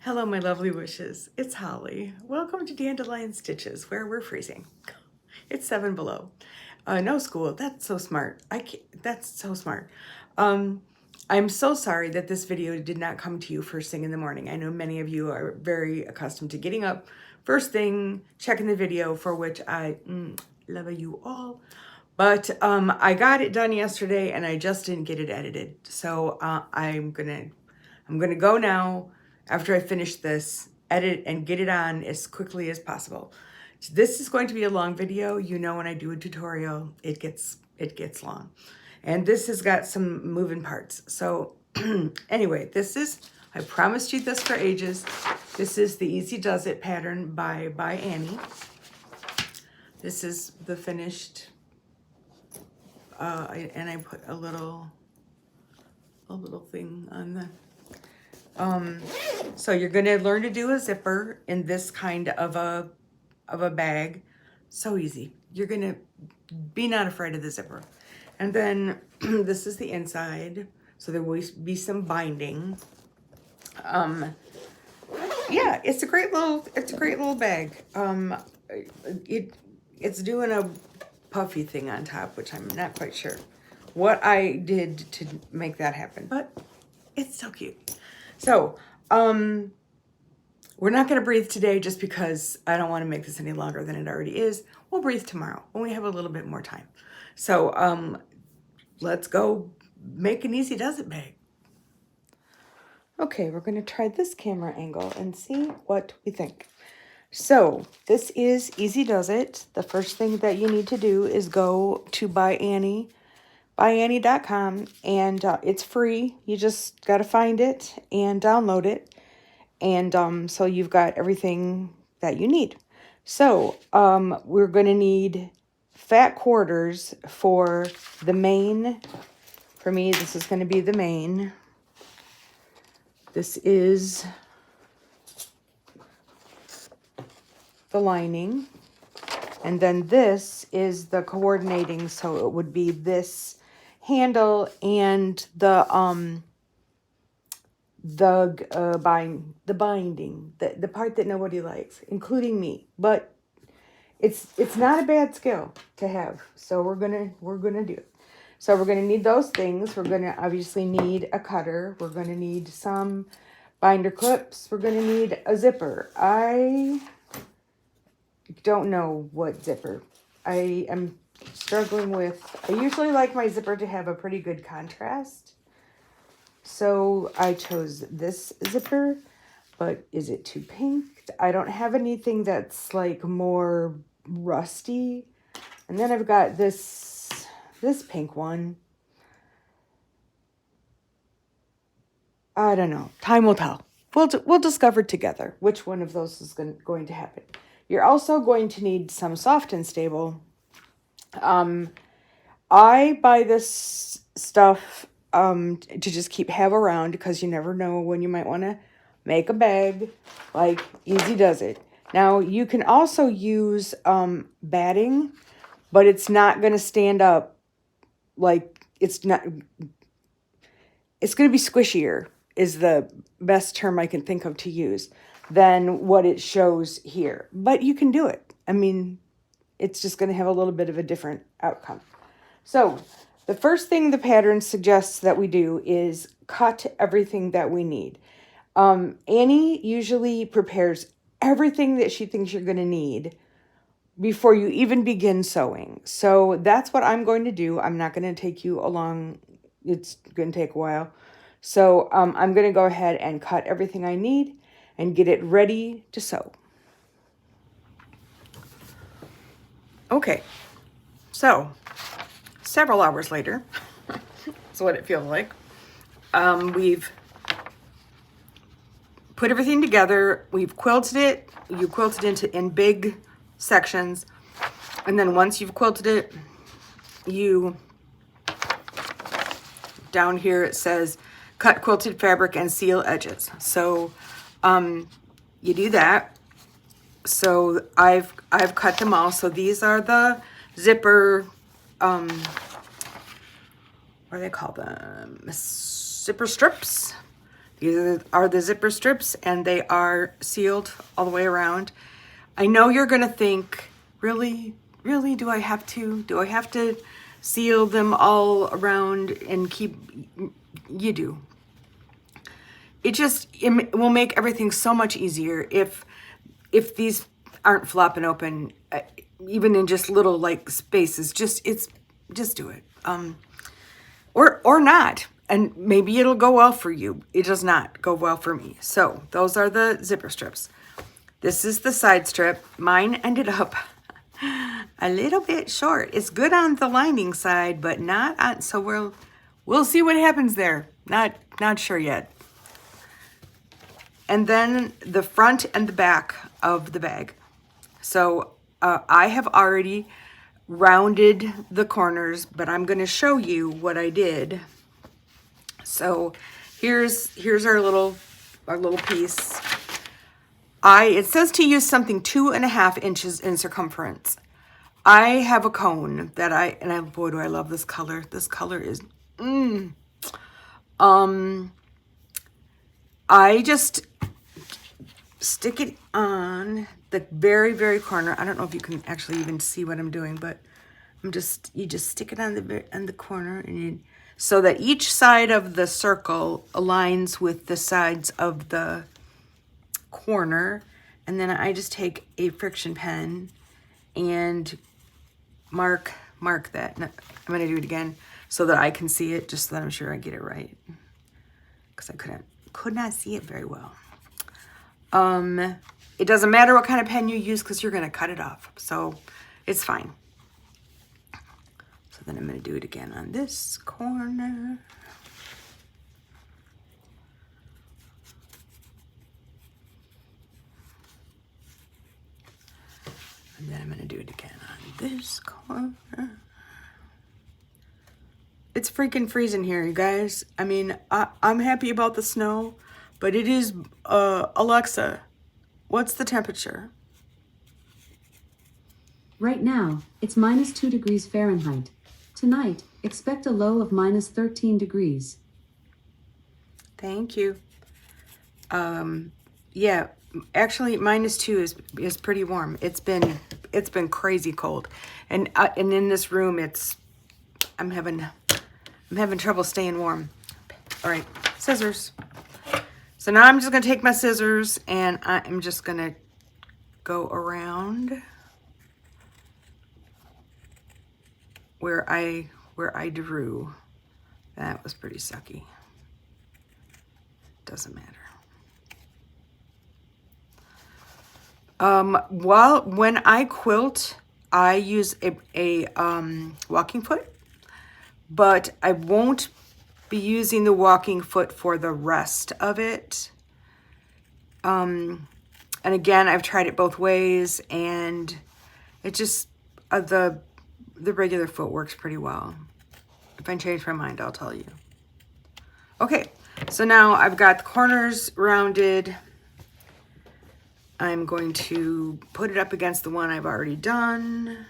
Hello, my lovely wishes. It's Holly. Welcome to Dandelion Stitches, where we're freezing. It's 7 below. No school. That's so smart. That's so smart. I'm so sorry that this video did not come to you first thing in the morning. I know many of you are very accustomed to getting up first thing, checking the video, for which I love you all. But I got it done yesterday, and I just didn't get it edited. So I'm gonna go now. After I finish this, edit and get it on as quickly as possible. This is going to be a long video. You know, when I do a tutorial, it gets long. And this has got some moving parts. So anyway, I promised you this for ages. This is the Easy Does It pattern by Annie. This is the finished, and I put a little thing on the, so you're gonna learn to do a zipper in this kind of a bag. So easy. You're gonna be not afraid of the zipper. And then this is the inside. So there will be some binding. Yeah, it's a great little bag. It's doing a puffy thing on top, which I'm not quite sure what I did to make that happen, but it's so cute. So, we're not going to breathe today just because I don't want to make this any longer than it already is. We'll breathe tomorrow when we have a little bit more time. So, let's go make an Easy Does It bag. Okay, we're going to try this camera angle and see what we think. So, this is Easy Does It. The first thing that you need to do is go to byannie.com, and it's free. You just got to find it and download it. And so you've got everything that you need. So we're going to need fat quarters for the main. For me, this is going to be the main. This is the lining. And then this is the coordinating, so it would be this handle and the binding, the part that nobody likes, including me. But it's not a bad skill to have. So we're gonna do it. So we're gonna need those things. We're gonna obviously need a cutter. We're gonna need some binder clips. We're gonna need a zipper. I don't know what zipper. I am struggling with. I usually like my zipper to have a pretty good contrast. So I chose this zipper, but is it too pink? I don't have anything that's like more rusty. And then I've got this pink one. I don't know. Time will tell. We'll discover together which one of those is going to happen. You're also going to need some soft and stable. I buy this stuff to just have around because you never know when you might want to make a bag. Like Easy Does It. Now you can also use batting, but it's not going to stand up. Like it's going to be squishier is the best term I can think of to use than what it shows here. But you can do it. I mean, it's just going to have a little bit of a different outcome. So the first thing the pattern suggests that we do is cut everything that we need. Annie usually prepares everything that she thinks you're going to need before you even begin sewing. So that's what I'm going to do. I'm not going to take you along. It's going to take a while. So I'm going to go ahead and cut everything I need and get it ready to sew. Okay, so several hours later, that's what it feels like. We've put everything together. We've quilted it. You quilt it in big sections. And then once you've quilted it, down here it says, cut quilted fabric and seal edges. So you do that. So I've cut them all. So these are the zipper, what do they call them? Zipper strips. These are the zipper strips, and they are sealed all the way around. I know you're gonna think, really, do I have to? Do I have to seal them all around and keep? You do. It will make everything so much easier if these aren't flopping open, even in just little like spaces. Just do it. Or not. And maybe it'll go well for you. It does not go well for me. So those are the zipper strips. This is the side strip. Mine ended up a little bit short. It's good on the lining side, but not on, so we'll see what happens there. Not sure yet. And then the front and the back of the bag. So I have already rounded the corners, but I'm going to show you what I did. So here's our little piece. It says to use something 2.5 inches in circumference. I have a cone that boy, do I love this color. This color is, I just stick it on the very, very corner. I don't know if you can actually even see what I'm doing, but you just stick it on the corner, and so that each side of the circle aligns with the sides of the corner. And then I just take a friction pen and mark that. I'm going to do it again so that I can see it, just so that I'm sure I get it right, because I could not see it very well. It doesn't matter what kind of pen you use, because you're going to cut it off, so it's fine. So then I'm going to do it again on this corner. And then I'm going to do it again on this corner. It's freaking freezing here, you guys. I mean, I'm happy about the snow, but it is, Alexa, what's the temperature? Right now, it's -2 degrees Fahrenheit. Tonight, expect a low of -13 degrees. Thank you. Yeah, actually -2 is pretty warm. It's been crazy cold, and in this room I'm having trouble staying warm. All right, scissors. So now I'm just gonna take my scissors, and I'm just gonna go around where I drew. That was pretty sucky. Doesn't matter. When I quilt, I use a walking foot, but I won't be using the walking foot for the rest of it. And again, I've tried it both ways, and it just, the regular foot works pretty well. If I change my mind, I'll tell you. Okay, so now I've got the corners rounded. I'm going to put it up against the one I've already done.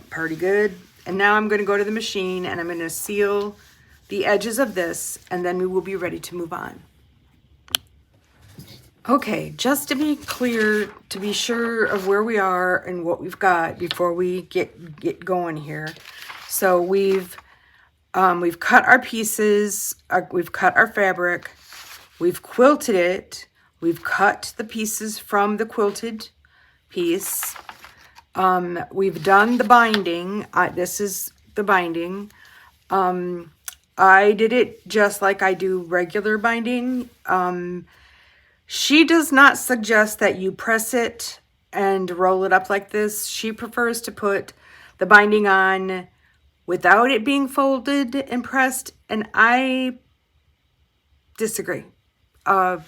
Pretty good. And now I'm going to go to the machine, and I'm going to seal the edges of this, and then we will be ready to move on. Okay, just to be clear, to be sure of where we are and what we've got before we get going here. So we've cut our pieces, we've cut our fabric, we've quilted it, we've cut the pieces from the quilted piece. We've done the binding. This is the binding. I did it just like I do regular binding. She does not suggest that you press it and roll it up like this. She prefers to put the binding on without it being folded and pressed, and I disagree. I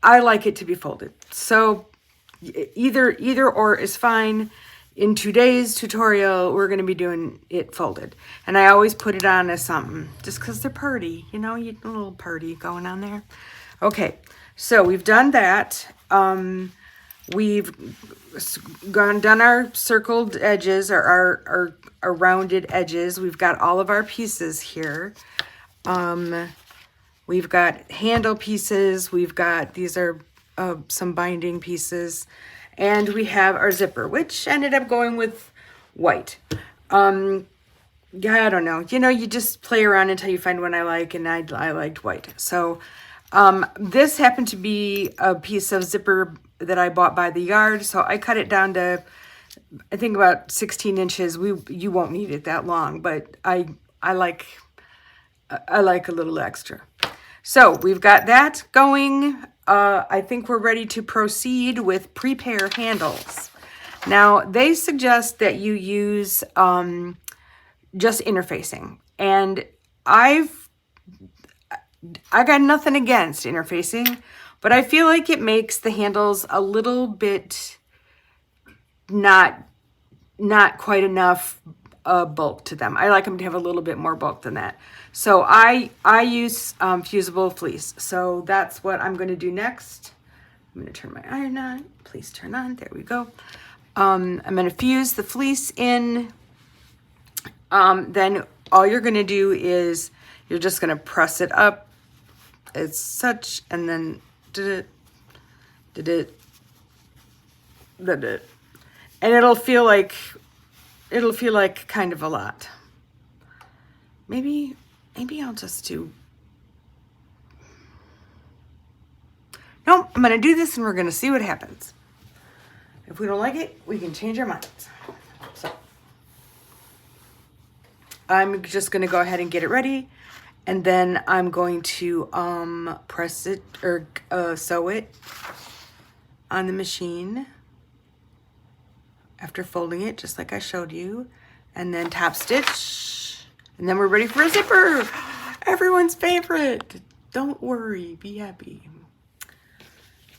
like it to be folded. So either or is fine. In today's tutorial, we're going to be doing it folded. And I always put it on as something, just because they're pretty. You know, you get a little pretty going on there. Okay, so we've done that. We've done our circled edges, or our rounded edges. We've got all of our pieces here. We've got handle pieces. We've got, these are some binding pieces. And we have our zipper, which ended up going with white. Yeah, I don't know. You know, you just play around until you find one I like, and I liked white. So this happened to be a piece of zipper that I bought by the yard. So I cut it down to, I think, about 16 inches. You won't need it that long, but I like a little extra. So we've got that going. I think we're ready to proceed with prepare handles. Now, they suggest that you use just interfacing. And I got nothing against interfacing, but I feel like it makes the handles a little bit not quite enough bulk to them. I like them to have a little bit more bulk than that. So I use fusible fleece. So that's what I'm going to do next. I'm going to turn my iron on. Please turn on. There we go. I'm going to fuse the fleece in. Then all you're going to do is you're just going to press it up as such, and then and it'll feel like kind of a lot. Maybe I'll just do. No, I'm going to do this and we're going to see what happens. If we don't like it, we can change our minds. So I'm just going to go ahead and get it ready, and then I'm going to press it or sew it on the machine after folding it, just like I showed you, and then top stitch, and then we're ready for a zipper. Everyone's favorite. Don't worry, be happy.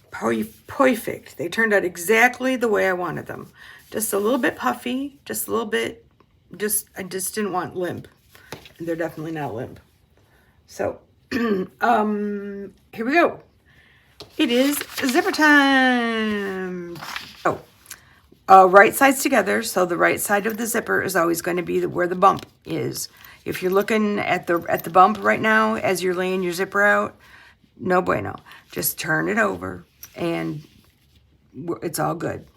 Perfect. They turned out exactly the way I wanted them. Just a little bit puffy, just a little bit, I just didn't want limp. And they're definitely not limp. So, here we go. It is zipper time. Right sides together. So the right side of the zipper is always going to be where the bump is. If you're looking at the bump right now as you're laying your zipper out, no bueno. Just turn it over and it's all good.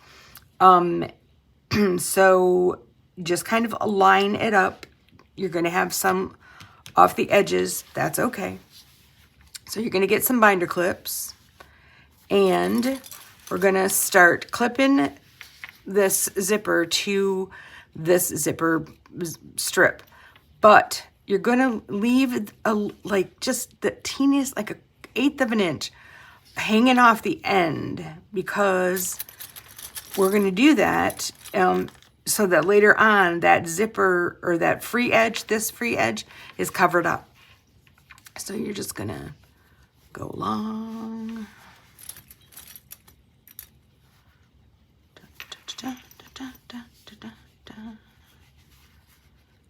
So just kind of line it up. You're going to have some off the edges. That's okay. So you're going to get some binder clips, and we're going to start clipping this zipper to this zipper strip. But you're going to leave just the teeniest, like 1/8 of an inch hanging off the end, because we're going to do that so that later on that zipper or that free edge, this free edge, is covered up. So you're just going to go along.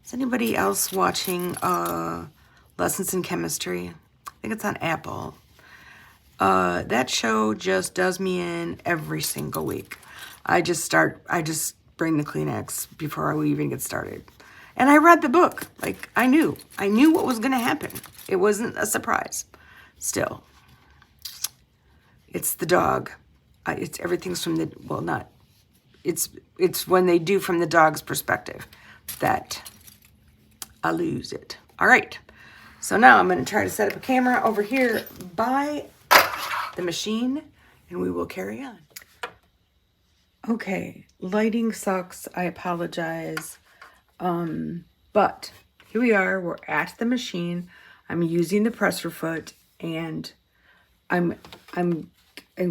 Is anybody else watching Lessons in Chemistry? I think it's on Apple. That show just does me in every single week. I just bring the Kleenex before I even get started. And I read the book. Like, I knew what was going to happen. It wasn't a surprise. Still, it's the dog. Everything's from the, well, not, it's when they do from the dog's perspective that I lose it. All right. So now I'm going to try to set up a camera over here by the machine, and we will carry on. Okay, lighting sucks. I apologize. But here we are. We're at the machine. I'm using the presser foot, and I'm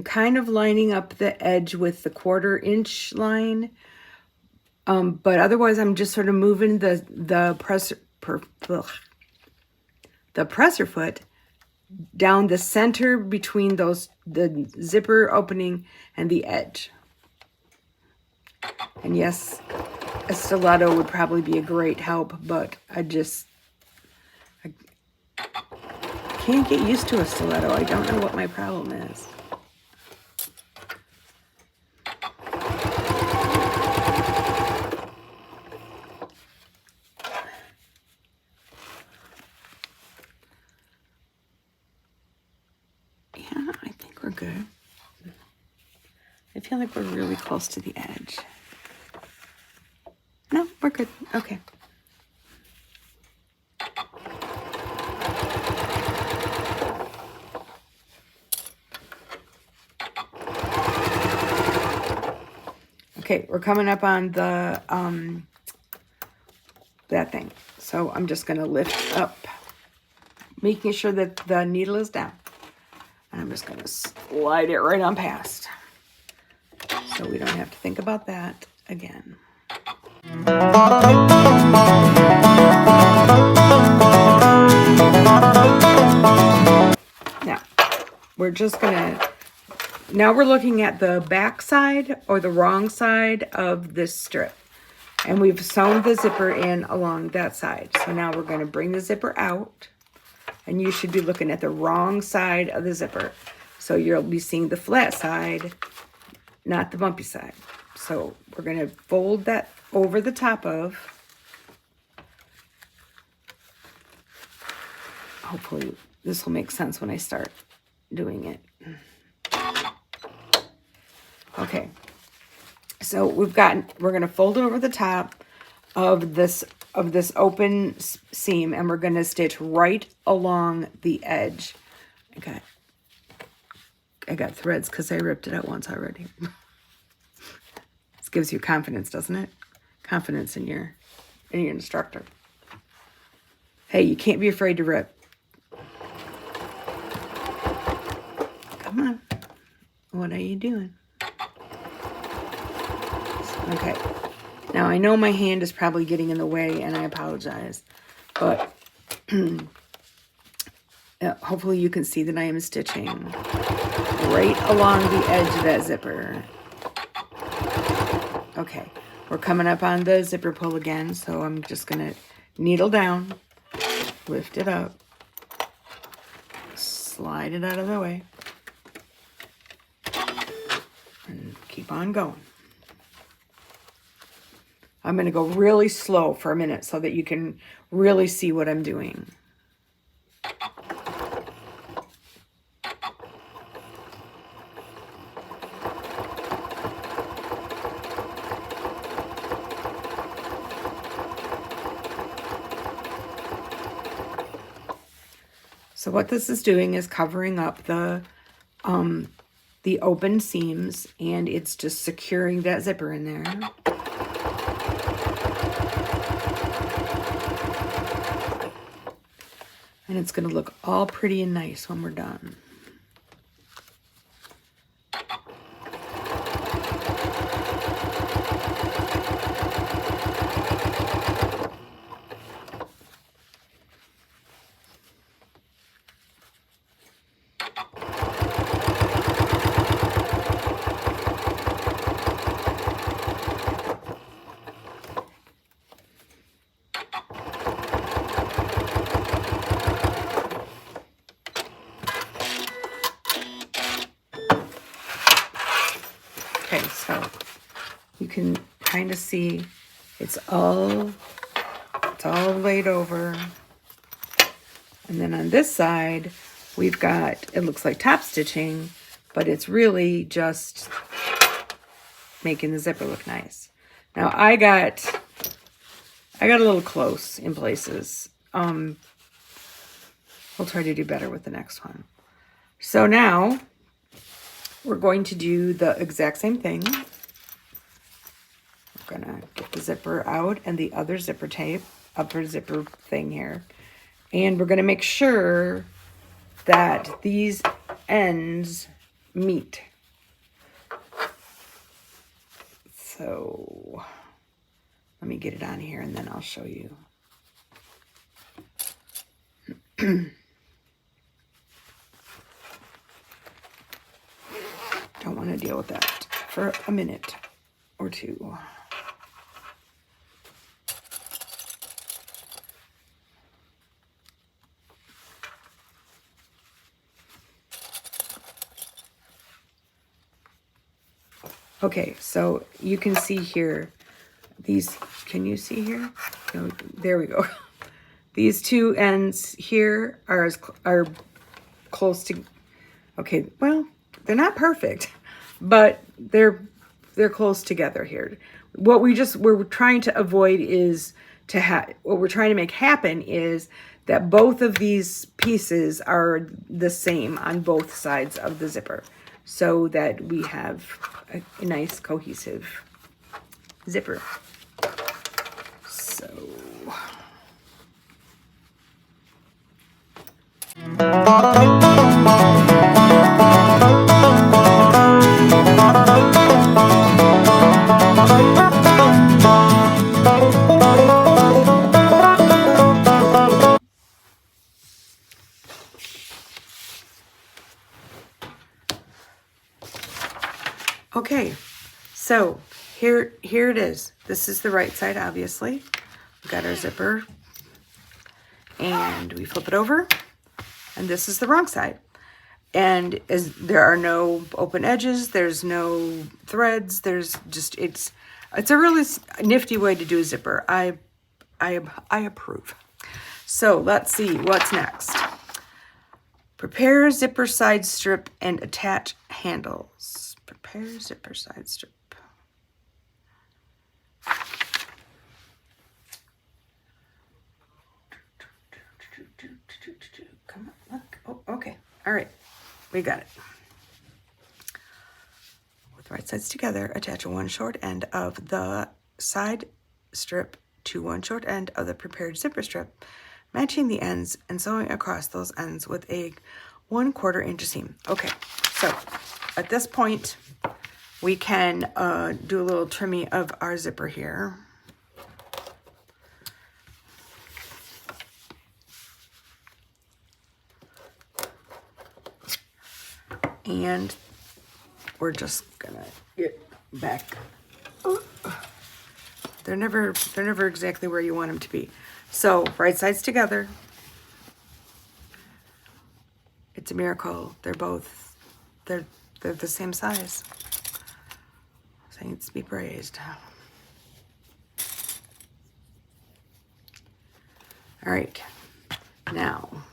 kind of lining up the edge with the 1/4 inch line. But otherwise, I'm just sort of moving the presser foot down the center between the zipper opening and the edge. And yes, a stiletto would probably be a great help, but I can't get used to a stiletto. I don't know what my problem is. I feel like we're really close to the edge. No, we're good. Okay. Okay, we're coming up on the, that thing. So I'm just going to lift up, making sure that the needle is down. And I'm just going to slide it right on past. So we don't have to think about that again. Now, we're just going to, now we're looking at the back side or the wrong side of this strip. And we've sewn the zipper in along that side. So now we're going to bring the zipper out. And you should be looking at the wrong side of the zipper. So you'll be seeing the flat side, not the bumpy side. So we're going to fold that over the top of. Hopefully this will make sense when I start doing it. Okay. So we're going to fold it over the top of this open seam, and we're going to stitch right along the edge. I got threads because I ripped it out once already. This gives you confidence, doesn't it? Confidence in your instructor. Hey, you can't be afraid to rip. Come on. What are you doing? Okay. Now, I know my hand is probably getting in the way, and I apologize. But hopefully you can see that I am stitching right along the edge of that zipper. Okay. We're coming up on the zipper pull again, so I'm just going to needle down, lift it up, slide it out of the way, and keep on going. I'm going to go really slow for a minute so that you can really see what I'm doing. So what this is doing is covering up the open seams, and it's just securing that zipper in there. And it's going to look all pretty and nice when we're done. Okay, so you can kind of see it's all laid over. And then on this side, we've got, it looks like top stitching, but it's really just making the zipper look nice. Now I got a little close in places. We'll try to do better with the next one. So now we're going to do the exact same thing. We're gonna get the zipper out and the other zipper tape, upper zipper thing here. And we're gonna make sure that these ends meet. So let me get it on here and then I'll show you. Don't want to deal with that for a minute or two. Okay, so you can see here, these, can you see here? No, there we go. These two ends here are close to, okay, well, they're not perfect, but they're close together here. What we're trying to avoid is what we're trying to make happen is that both of these pieces are the same on both sides of the zipper, so that we have a nice cohesive zipper. So okay, so here it is. This is the right side, obviously. We've got our zipper, and we flip it over, and this is the wrong side. And as there are no open edges, there's no threads, there's just, it's a really nifty way to do a zipper. I approve. So let's see what's next. Prepare zipper side strip and attach handles. Prepare zipper side strip. Come on, look. Oh, okay. All right. We got it. With the right sides together, attach one short end of the side strip to one short end of the prepared zipper strip, matching the ends and sewing across those ends with a 1/4 inch seam. Okay, so at this point, we can do a little trimming of our zipper here. And we're just gonna get back. They're never exactly where you want them to be. So right sides together. It's a miracle. They're the same size. Saints be praised. All right. Now,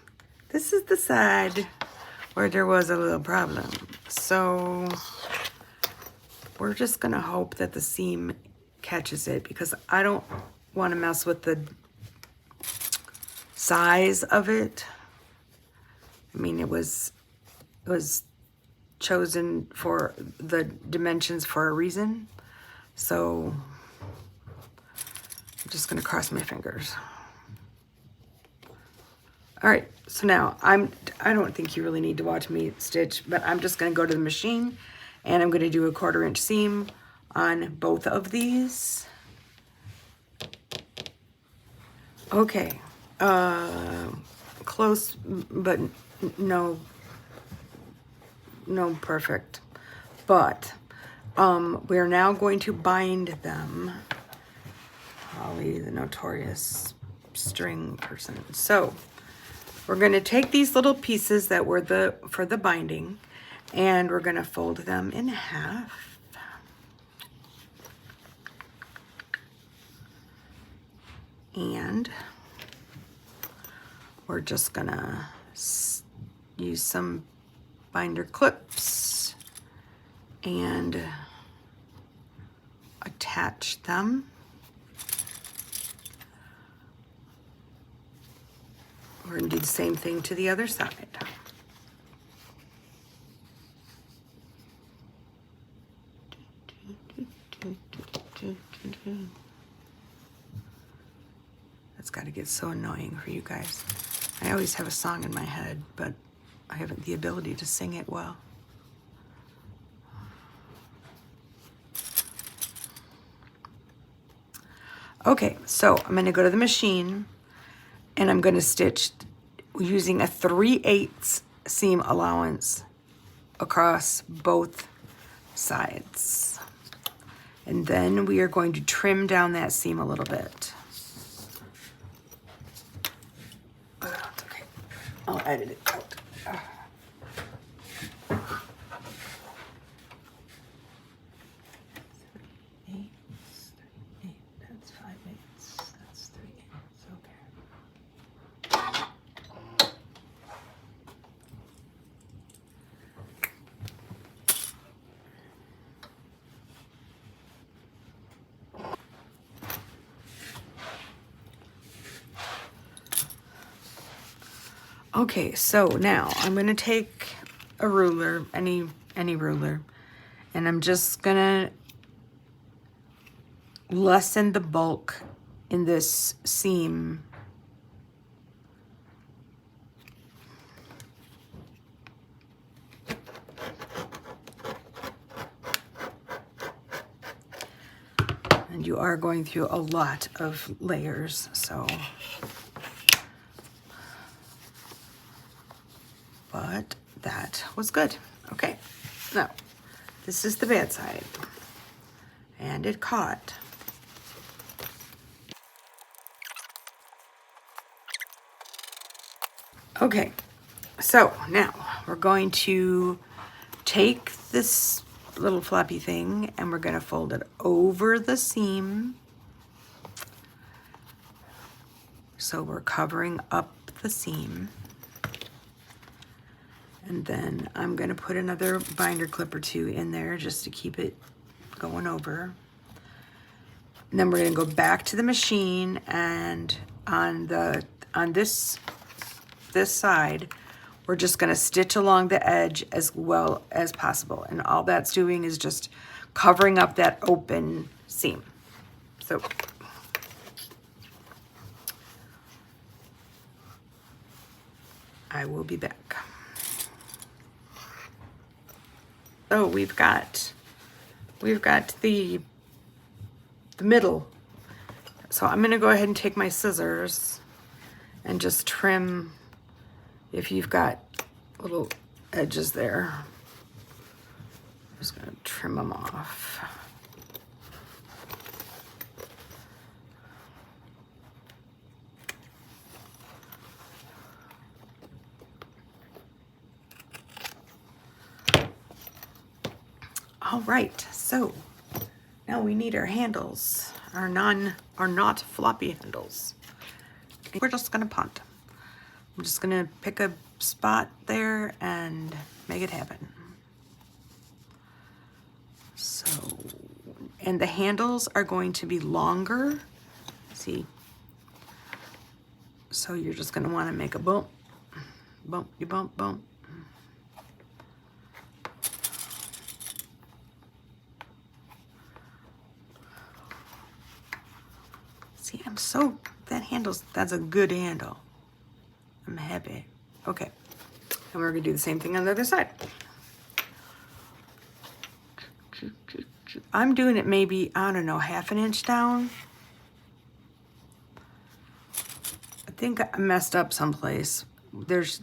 this is the side where there was a little problem. So we're just gonna hope that the seam catches it, because I don't want to mess with the size of it. I mean, it was chosen for the dimensions for a reason. So I'm just gonna cross my fingers. All right, so now I don't think you really need to watch me stitch, but I'm just gonna go to the machine and I'm gonna do a 1/4 inch seam on both of these. Okay, close, but no perfect. But we're now going to bind them. Holly, the notorious string person. So we're going to take these little pieces that were for the binding, and we're going to fold them in half. And we're just going to use some binder clips and attach them. We're going to do the same thing to the other side. That's got to get so annoying for you guys. I always have a song in my head, but I haven't the ability to sing it well. Okay, so I'm going to go to the machine and I'm going to stitch using a 3/8 seam allowance across both sides. And then we are going to trim down that seam a little bit. Oh, it's okay. I'll edit it out. That's 5/8. That's 3/8. Okay. Okay, so now I'm gonna take a ruler, any ruler, and I'm just gonna lessen the bulk in this seam. And you are going through a lot of layers, so. But that was good. Okay, now this is the bad side. And it caught. Okay, so now we're going to take this little floppy thing and we're going to fold it over the seam. So we're covering up the seam. And then I'm going to put another binder clip or two in there just to keep it going over. And then we're going to go back to the machine, and on this side, we're just going to stitch along the edge as well as possible. And all that's doing is just covering up that open seam. So I will be back. So we've got the middle. So I'm going to go ahead and take my scissors and just trim if you've got little edges there. I'm just going to trim them off. All right, so now we need our handles, our not floppy handles. We're just gonna punt. I'm just gonna pick a spot there and make it happen. So, and the handles are going to be longer. See? So you're just gonna wanna make a bump, bump, you bump, bump. See, that's a good handle. I'm happy. Okay, and we're gonna do the same thing on the other side. I'm doing it maybe, I don't know, half an inch down. I think I messed up someplace. There's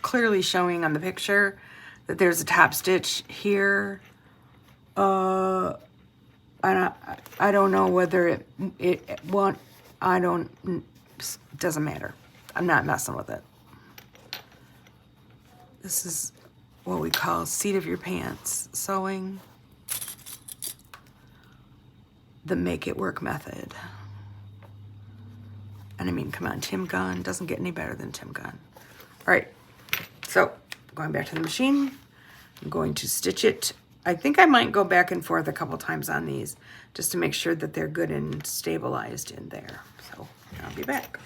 clearly showing on the picture that there's a top stitch here. I don't know whether it won't, doesn't matter. I'm not messing with it. This is what we call seat of your pants sewing. The make it work method. And I mean, come on, Tim Gunn doesn't get any better than Tim Gunn. All right, so going back to the machine, I'm going to stitch it. I think I might go back and forth a couple times on these just to make sure that they're good and stabilized in there. So I'll be back.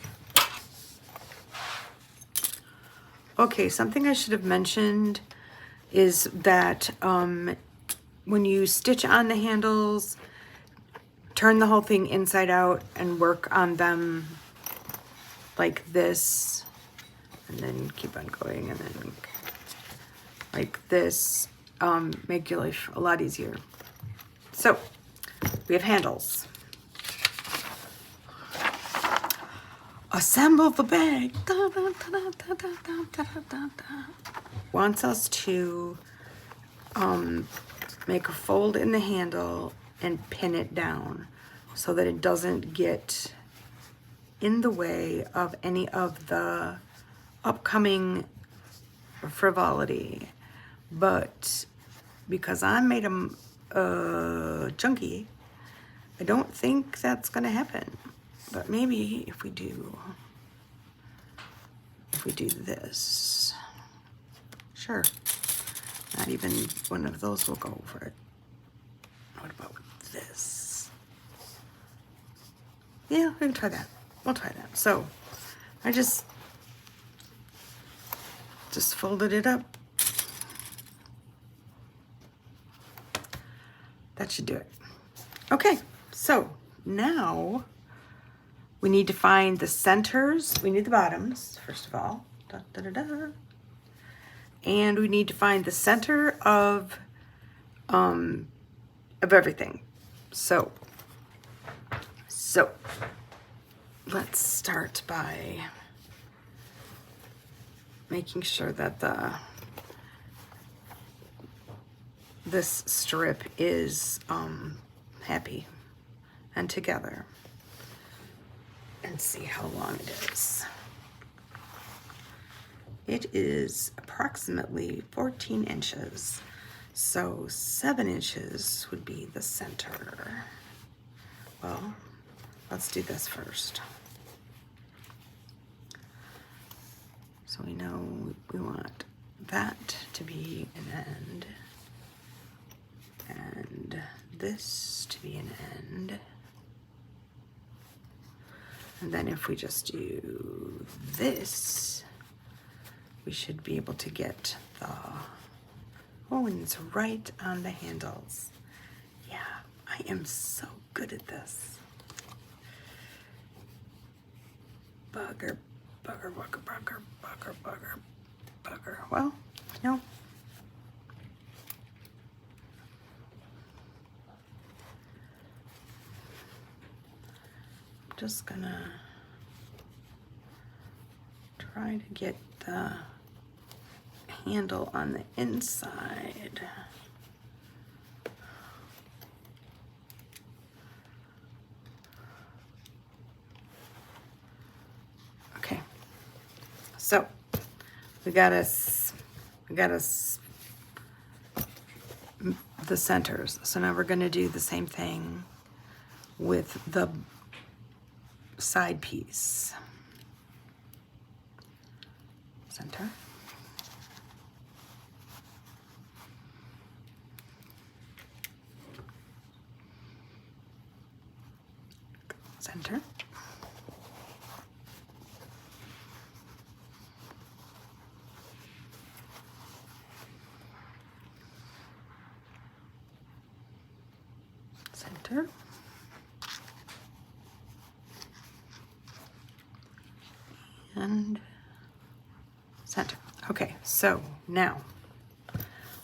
Okay, something I should have mentioned is that when you stitch on the handles, turn the whole thing inside out and work on them like this, and then keep on going, and then like this. Make your life a lot easier. So we have handles. Assemble the bag. Da, da, da, da, da, da, da, da. Wants us to make a fold in the handle and pin it down so that it doesn't get in the way of any of the upcoming frivolity. But because I made them chunky, I don't think that's gonna happen. But maybe if we do this, sure, not even one of those will go for it. What about this? Yeah, we can try that. We'll try that. So I just just folded it up. That should do it. Okay, so now we need to find the centers. We need the bottoms, first of all. Da, da, da, da. And we need to find the center of everything. So let's start by making sure that this strip is happy and together, and see how long it is. It is approximately 14 inches, so 7 inches would be the center. Well, let's do this first. So we know we want that to be an end, and this to be an end. And then if we just do this, we should be able to get the, oh, and it's right on the handles. Yeah, I am so good at this. Bugger, bugger, bugger, bugger, bugger, bugger, bugger. Well, no. I'm just gonna try to get the handle on the inside. Okay, so we got us the centers. So now we're going to do the same thing with the side piece. Center. Center. Center. And center. Okay, so now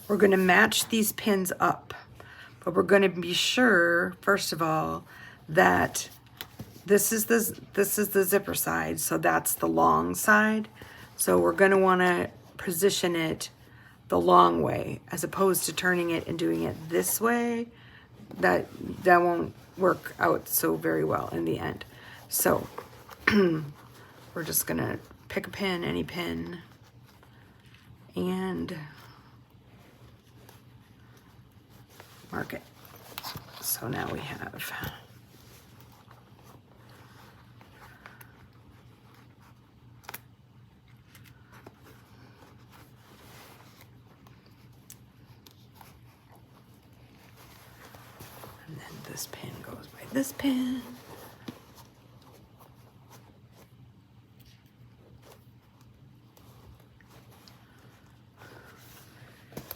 we're going to match these pins up, but we're going to be sure, first of all, that this is the zipper side, so that's the long side. So we're going to want to position it the long way, as opposed to turning it and doing it this way. That won't work out so very well in the end. So we're just going to pick a pin, any pin, and mark it. So now we have and then this pin goes by this pin.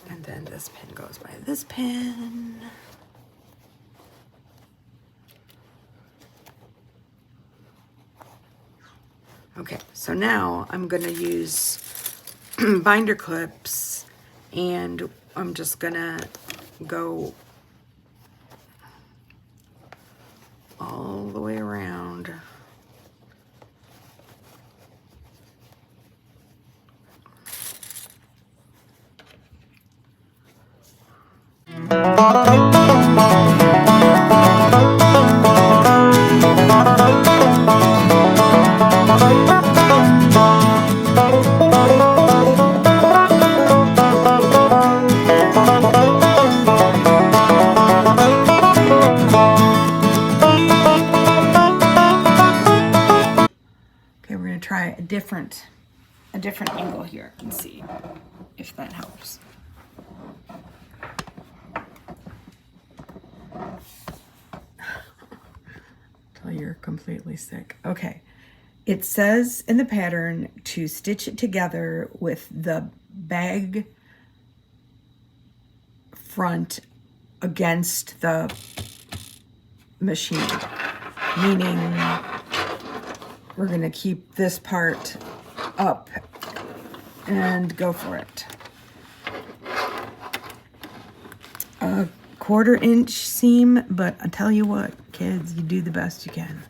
And then this pin goes by this pin. Okay, so now I'm going to use binder clips, and I'm just going to go all the way around. Try a different angle here and see if that helps. Till you're completely sick. Okay, It says in the pattern to stitch it together with the bag front against the machine, meaning we're going to keep this part up and go for it. A 1/4 inch seam, but I tell you what, kids, you do the best you can.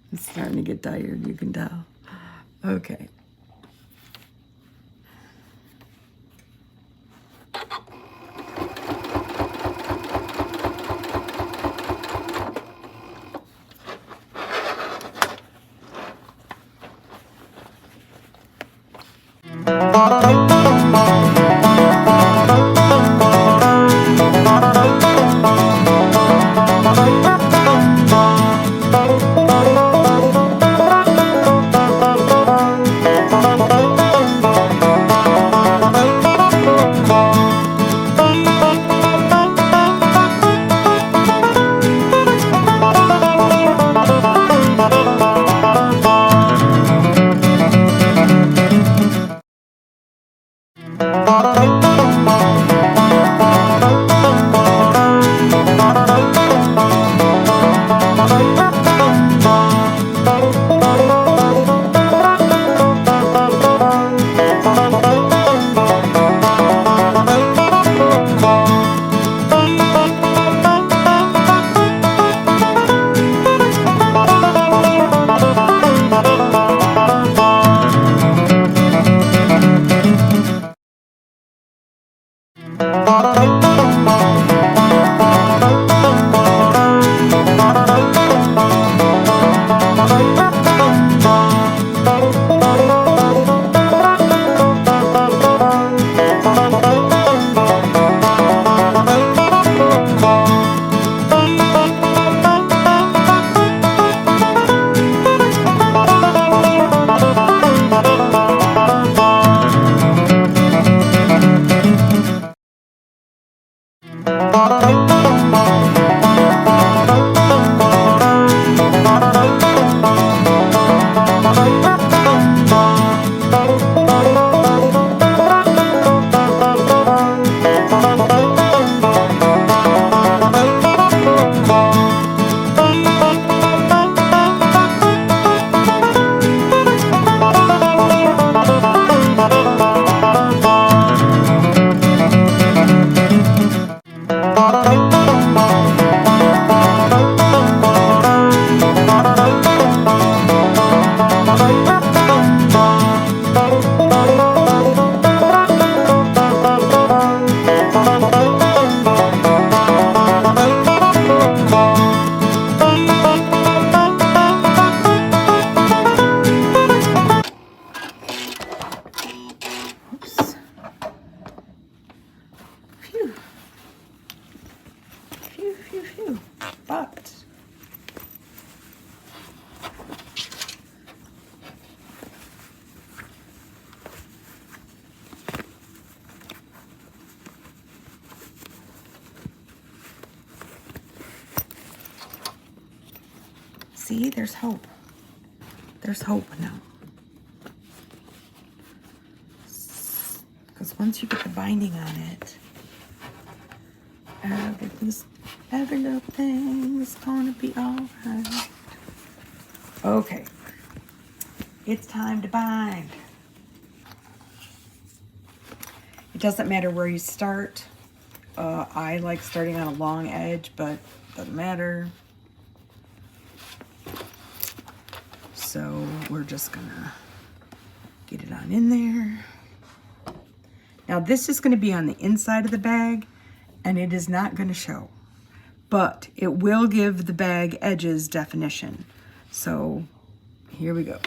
I'm starting to get tired, you can tell. Okay. But see, there's hope. There's hope now. Because once you get the binding on it, every little thing is gonna be alright. Okay, it's time to bind. It doesn't matter where you start. I like starting on a long edge, but doesn't matter. So we're just gonna get it on in there. Now this is gonna be on the inside of the bag, and it is not gonna show. but it will give the bag edges definition. So here we go.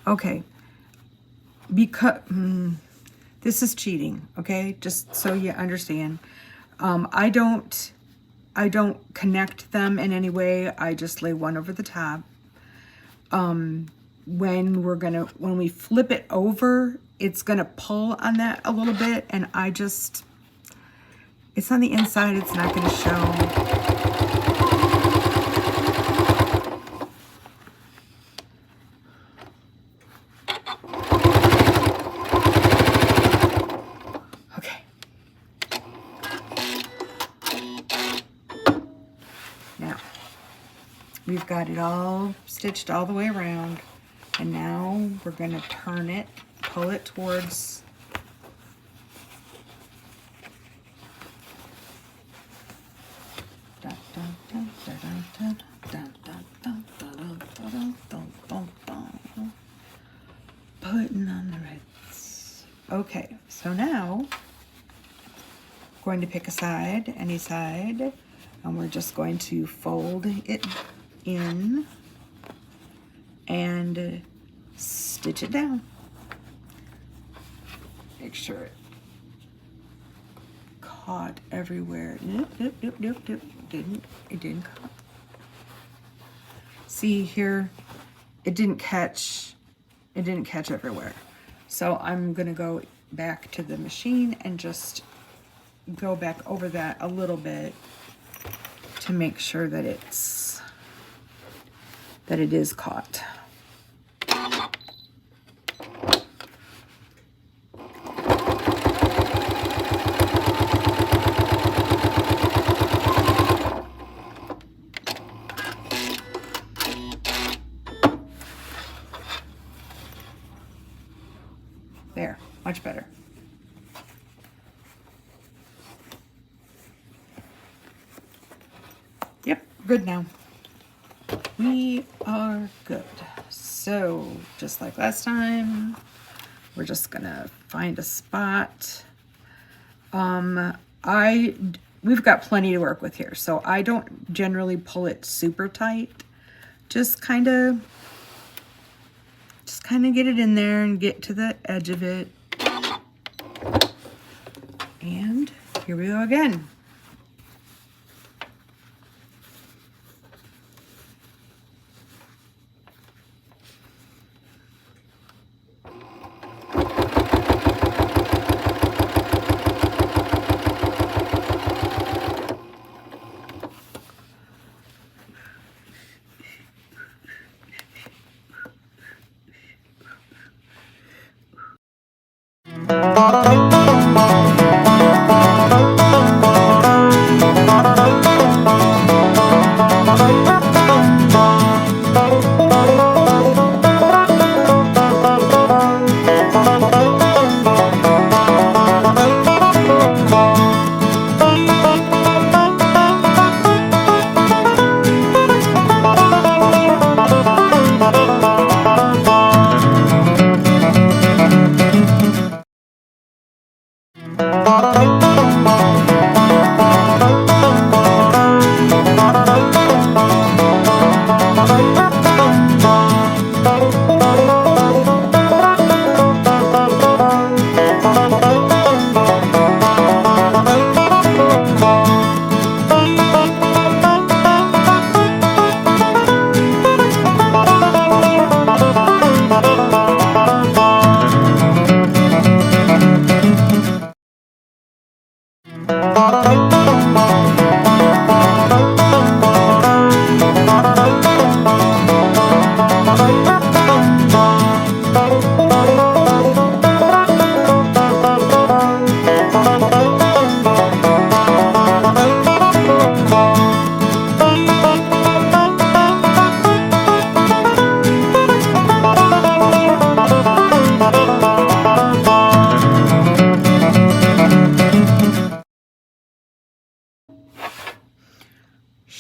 Okay, because this is cheating, okay? Just so you understand. I don't connect them in any way. I just lay one over the top. When we flip it over, it's gonna pull on that a little bit, and it's on the inside, it's not gonna show. We've got it all stitched all the way around, and now we're going to turn it, pull it towards putting on the reds. Okay, so now I'm going to pick a side, any side, and we're just going to fold it in and stitch it down. Make sure it caught everywhere. Nope. It didn't cut. See here, it didn't catch everywhere. So I'm gonna go back to the machine and just go back over that a little bit to make sure that it is caught. There, much better. Yep, good now. We are good. So just like last time, we're just gonna find a spot. We've got plenty to work with here, so I don't generally pull it super tight. Just kind of get it in there and get to the edge of it. And here we go again.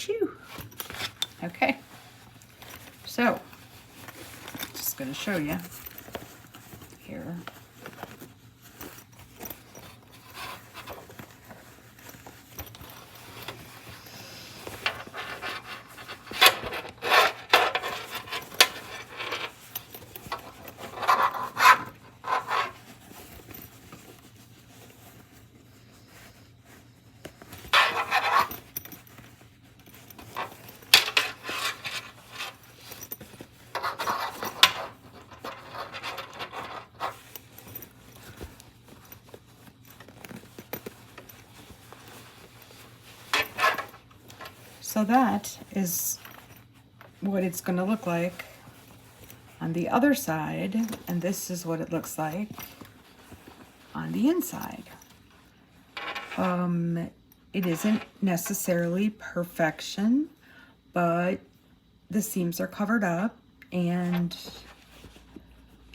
Phew. Okay. So, just going to show you here. So that is what it's going to look like on the other side, and this is what it looks like on the inside. It isn't necessarily perfection, but the seams are covered up, and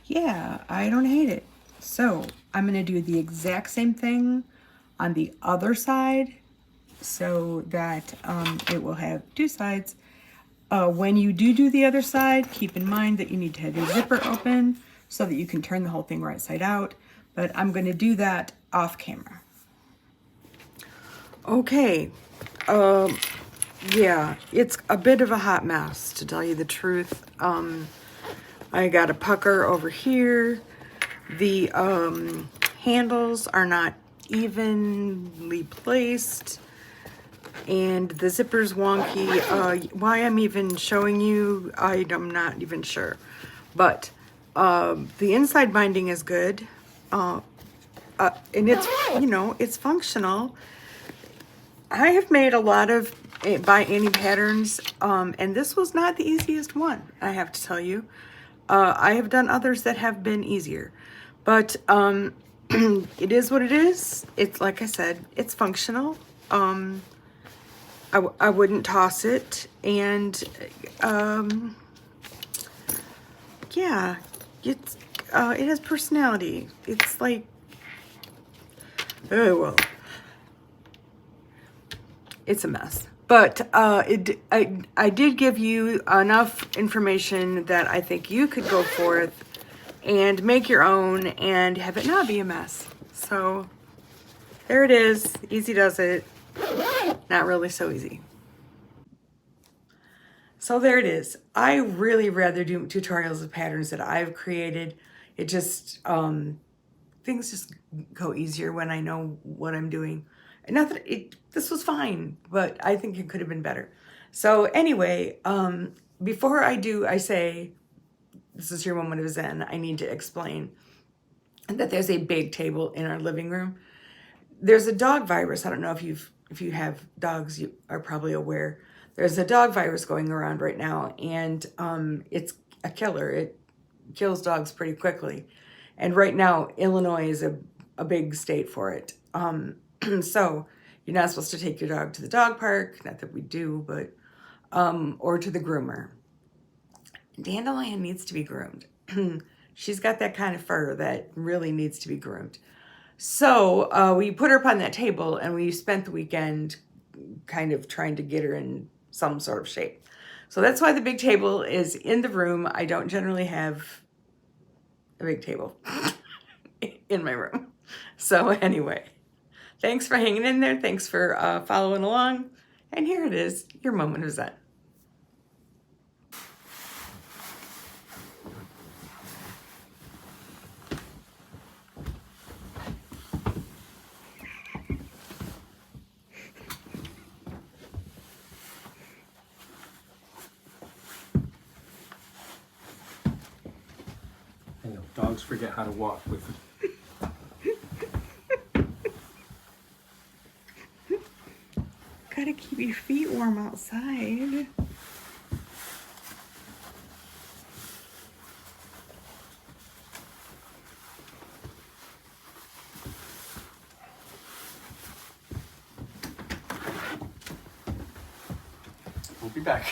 yeah, I don't hate it. So I'm going to do the exact same thing on the other side, so that it will have two sides. When you do the other side, keep in mind that you need to have your zipper open so that you can turn the whole thing right side out. But I'm going to do that off camera. Okay. Yeah, it's a bit of a hot mess, to tell you the truth. I got a pucker over here. The handles are not evenly placed, and the zipper's wonky. Why I'm even showing you, I'm not even sure. But the inside binding is good, and it's, you know, it's functional. I have made a lot of by Annie patterns, and this was not the easiest one, I have to tell you. I have done others that have been easier, but it is what it is. It's, like I said, it's functional. I wouldn't toss it, and yeah, it has personality. It's like, oh well, it's a mess. But I did give you enough information that I think you could go forth and make your own and have it not be a mess. So there it is. Easy does it. Not really so easy. So there it is. I really rather do tutorials of patterns that I've created. It just, things just go easier when I know what I'm doing. And not that this was fine, but I think it could have been better. So anyway, before I say, this is your moment of Zen, I need to explain that there's a big table in our living room. There's a dog virus. I don't know if you have dogs, you are probably aware. There's a dog virus going around right now, and it's a killer. It kills dogs pretty quickly. And right now, Illinois is a big state for it. So you're not supposed to take your dog to the dog park, not that we do, but, or to the groomer. Dandelion needs to be groomed. She's got that kind of fur that really needs to be groomed. So we put her up on that table, and we spent the weekend kind of trying to get her in some sort of shape. So that's why the big table is in the room. I don't generally have a big table in my room. So anyway, thanks for hanging in there. Thanks for following along. And here it is, your moment of Zen. I know, dogs forget how to walk with Gotta keep your feet warm outside. We'll be back.